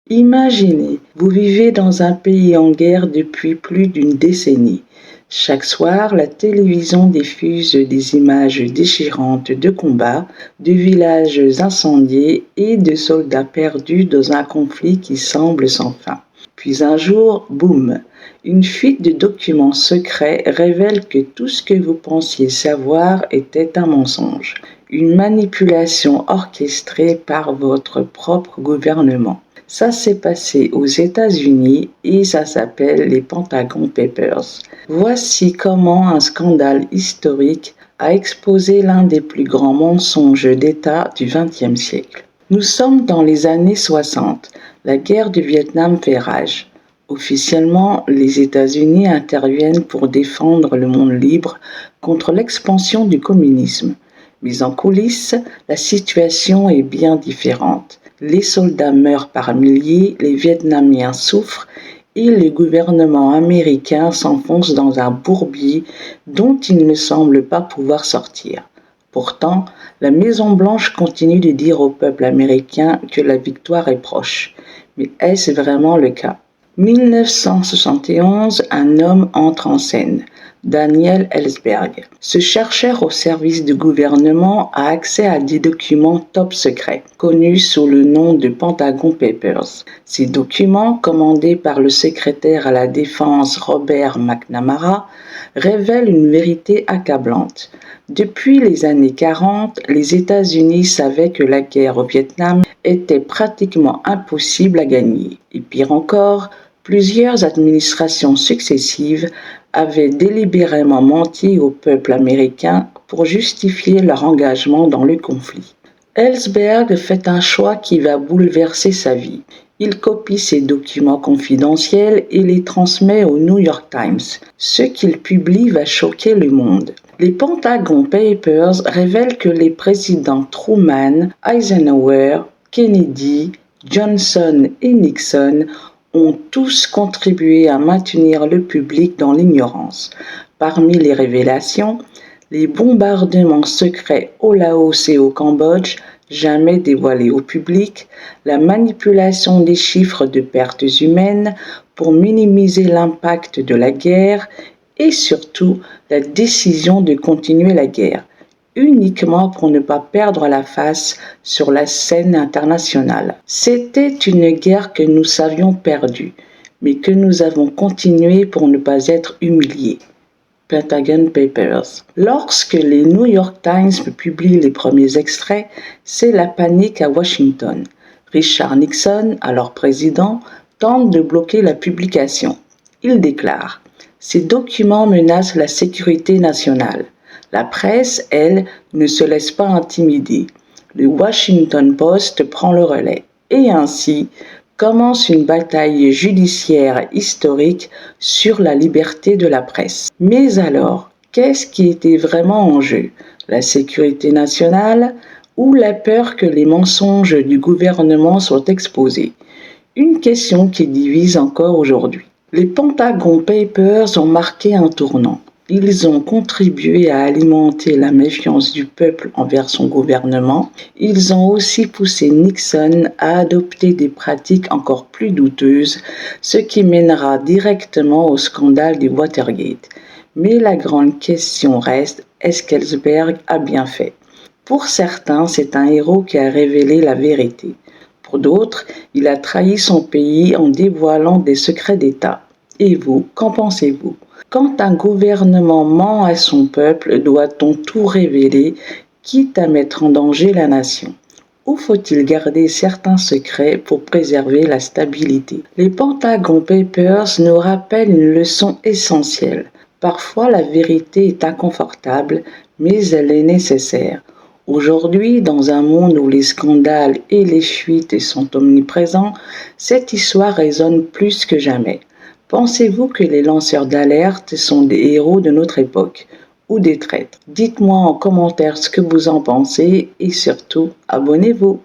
Imaginez, vous vivez dans un pays en guerre depuis plus d'une décennie. Chaque soir, la télévision diffuse des images déchirantes de combats, de villages incendiés et de soldats perdus dans un conflit qui semble sans fin. Puis un jour, boum, une fuite de documents secrets révèle que tout ce que vous pensiez savoir était un mensonge, une manipulation orchestrée par votre propre gouvernement. Ça s'est passé aux États-Unis et ça s'appelle les Pentagon Papers. Voici comment un scandale historique a exposé l'un des plus grands mensonges d'État du XXe siècle. Nous sommes dans les années 60. La guerre du Vietnam fait rage. Officiellement, les États-Unis interviennent pour défendre le monde libre contre l'expansion du communisme. Mais en coulisses, la situation est bien différente. Les soldats meurent par milliers, les Vietnamiens souffrent et le gouvernement américain s'enfonce dans un bourbier dont il ne semble pas pouvoir sortir. Pourtant, la Maison-Blanche continue de dire au peuple américain que la victoire est proche. Mais est-ce vraiment le cas ? 1971, un homme entre en scène. Daniel Ellsberg. Ce chercheur au service du gouvernement a accès à des documents top secrets, connus sous le nom de Pentagon Papers. Ces documents, commandés par le secrétaire à la Défense Robert McNamara, révèlent une vérité accablante. Depuis les années 40, les États-Unis savaient que la guerre au Vietnam était pratiquement impossible à gagner. Et pire encore, plusieurs administrations successives avaient délibérément menti au peuple américain pour justifier leur engagement dans le conflit. Ellsberg fait un choix qui va bouleverser sa vie. Il copie ses documents confidentiels et les transmet au New York Times. Ce qu'il publie va choquer le monde. Les Pentagon Papers révèlent que les présidents Truman, Eisenhower, Kennedy, Johnson et Nixon ont tous contribué à maintenir le public dans l'ignorance. Parmi les révélations, les bombardements secrets au Laos et au Cambodge, jamais dévoilés au public, la manipulation des chiffres de pertes humaines pour minimiser l'impact de la guerre et surtout la décision de continuer la guerre, uniquement pour ne pas perdre la face sur la scène internationale. C'était une guerre que nous savions perdue, mais que nous avons continué pour ne pas être humiliés. Pentagon Papers. Lorsque les New York Times publient les premiers extraits, c'est la panique à Washington. Richard Nixon, alors président, tente de bloquer la publication. Il déclare « Ces documents menacent la sécurité nationale ». La presse, elle, ne se laisse pas intimider. Le Washington Post prend le relais. Et ainsi commence une bataille judiciaire historique sur la liberté de la presse. Mais alors, qu'est-ce qui était vraiment en jeu ? La sécurité nationale ou la peur que les mensonges du gouvernement soient exposés ? Une question qui divise encore aujourd'hui. Les Pentagon Papers ont marqué un tournant. Ils ont contribué à alimenter la méfiance du peuple envers son gouvernement. Ils ont aussi poussé Nixon à adopter des pratiques encore plus douteuses, ce qui mènera directement au scandale du Watergate. Mais la grande question reste, est-ce qu'Ellsberg a bien fait ? Pour certains, c'est un héros qui a révélé la vérité. Pour d'autres, il a trahi son pays en dévoilant des secrets d'État. Et vous, qu'en pensez-vous ? Quand un gouvernement ment à son peuple, doit-on tout révéler, quitte à mettre en danger la nation ? Ou faut-il garder certains secrets pour préserver la stabilité ? Les Pentagon Papers nous rappellent une leçon essentielle. Parfois, la vérité est inconfortable, mais elle est nécessaire. Aujourd'hui, dans un monde où les scandales et les fuites sont omniprésents, cette histoire résonne plus que jamais. Pensez-vous que les lanceurs d'alerte sont des héros de notre époque ou des traîtres ? Dites-moi en commentaire ce que vous en pensez et surtout, abonnez-vous.